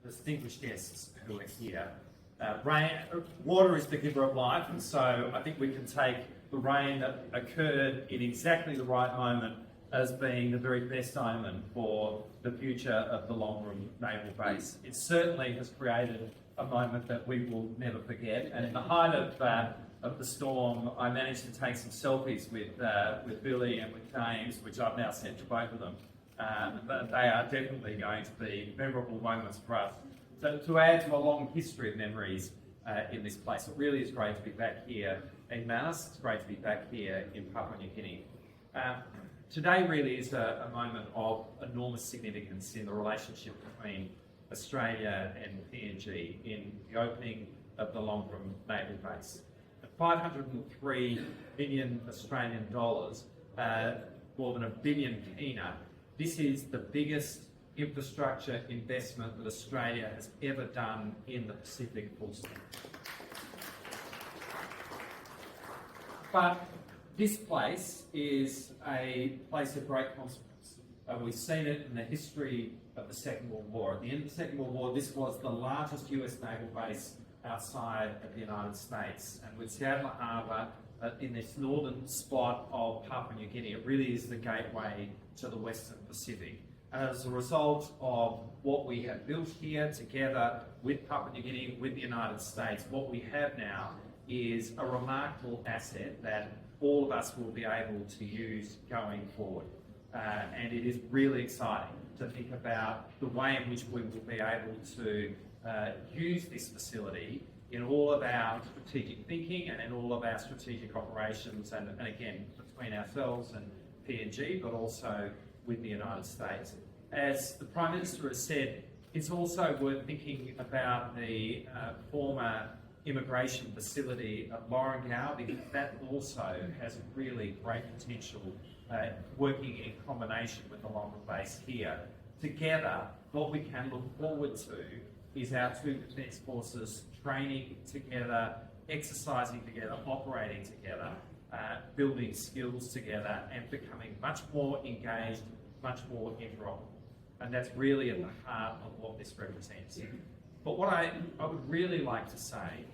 distinguished guests who are here. Water is the giver of life, and so I think we can take the rain that occurred in exactly the right moment as being the very best omen for the future of the Lombrum Naval Base. It certainly has created a moment that we will never forget, and in the height of the storm, I managed to take some selfies with Billy and with James, which I've now sent to both of them. But they are definitely going to be memorable moments for us. So to add to a long history of memories in this place, it really is great to be back here in Manus. It's great to be back here in Papua New Guinea. Today really is a moment of enormous significance in the relationship between Australia and PNG in the opening of the Lombrum Naval Base. At $503 billion Australian dollars, more than $1 billion kina, this is the biggest infrastructure investment that Australia has ever done in the Pacific full stop. But this place is a place of great consequence. We've seen it in the history of the Second World War. At the end of the Second World War, this was the largest US naval base outside of the United States. And with Seattle Harbour in this northern spot of Papua New Guinea, it really is the gateway to the Western Pacific. And as a result of what we have built here together with Papua New Guinea, with the United States, what we have now is a remarkable asset that all of us will be able to use going forward. And it is really exciting to think about the way in which we will be able to use this facility in all of our strategic thinking and in all of our strategic operations, and again, between ourselves and PNG, but also with the United States. As the Prime Minister has said, it's also worth thinking about the former immigration facility at Lorengau, because that also has really great potential working in combination with the Lombrum Base here. Together, what we can look forward to is our two defence forces training together, exercising together, operating together, building skills together, and becoming much more engaged, much more interoperable. And that's really at the heart of what this represents. But what I would really like to say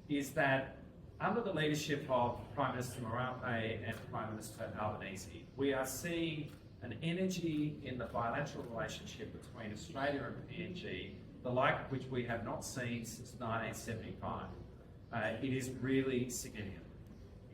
is that under the leadership of Prime Minister Marape and Prime Minister Albanese, we are seeing an energy in the bilateral relationship between Australia and PNG, the like of which we have not seen since 1975. It is really significant.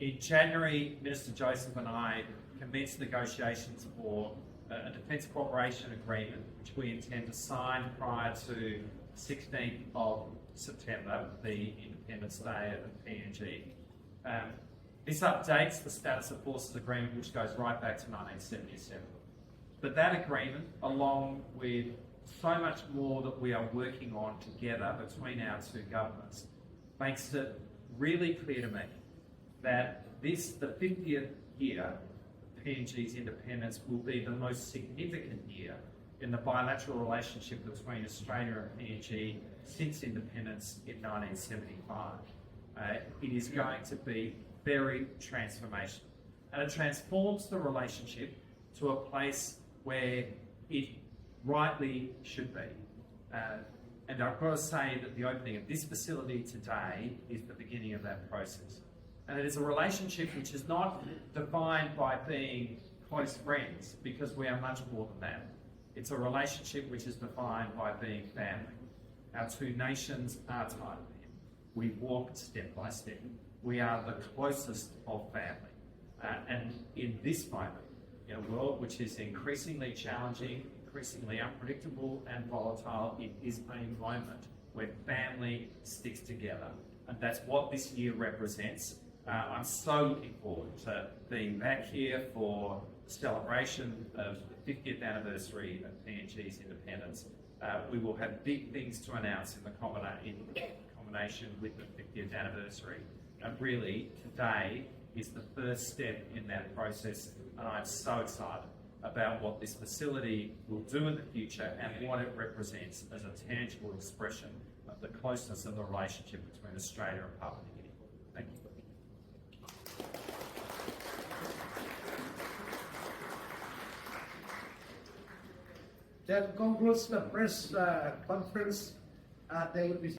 In January, Minister Joseph and I commenced negotiations for a defence cooperation agreement, which we intend to sign prior to 16th of September, the Independence Day of PNG. This updates the Status of Forces Agreement, which goes right back to 1977. But that agreement, along with so much more that we are working on together between our two governments, makes it really clear to me that this, the 50th year of PNG's independence, will be the most significant year in the bilateral relationship between Australia and PNG since independence in 1975. It is going to be very transformational, and it transforms the relationship to a place where it rightly should be. And I've got to say that the opening of this facility today is the beginning of that process. And it is a relationship which is not defined by being close friends, because we are much more than that. It's a relationship which is defined by being family. Our two nations are tied in. We walk step by step. We are the closest of family. And in this moment, in a world which is increasingly challenging, increasingly unpredictable and volatile, it is a moment where family sticks together. And that's what this year represents. I'm so looking forward to being back here for the celebration of the 50th anniversary of PNG's independence. We will have big things to announce in combination with the 50th anniversary. And really, today is the first step in that process, and I'm so excited about what this facility will do in the future and what it represents as a tangible expression of the closeness of the relationship between Australia and Papua New Guinea. Thank you. That concludes the press conference they would be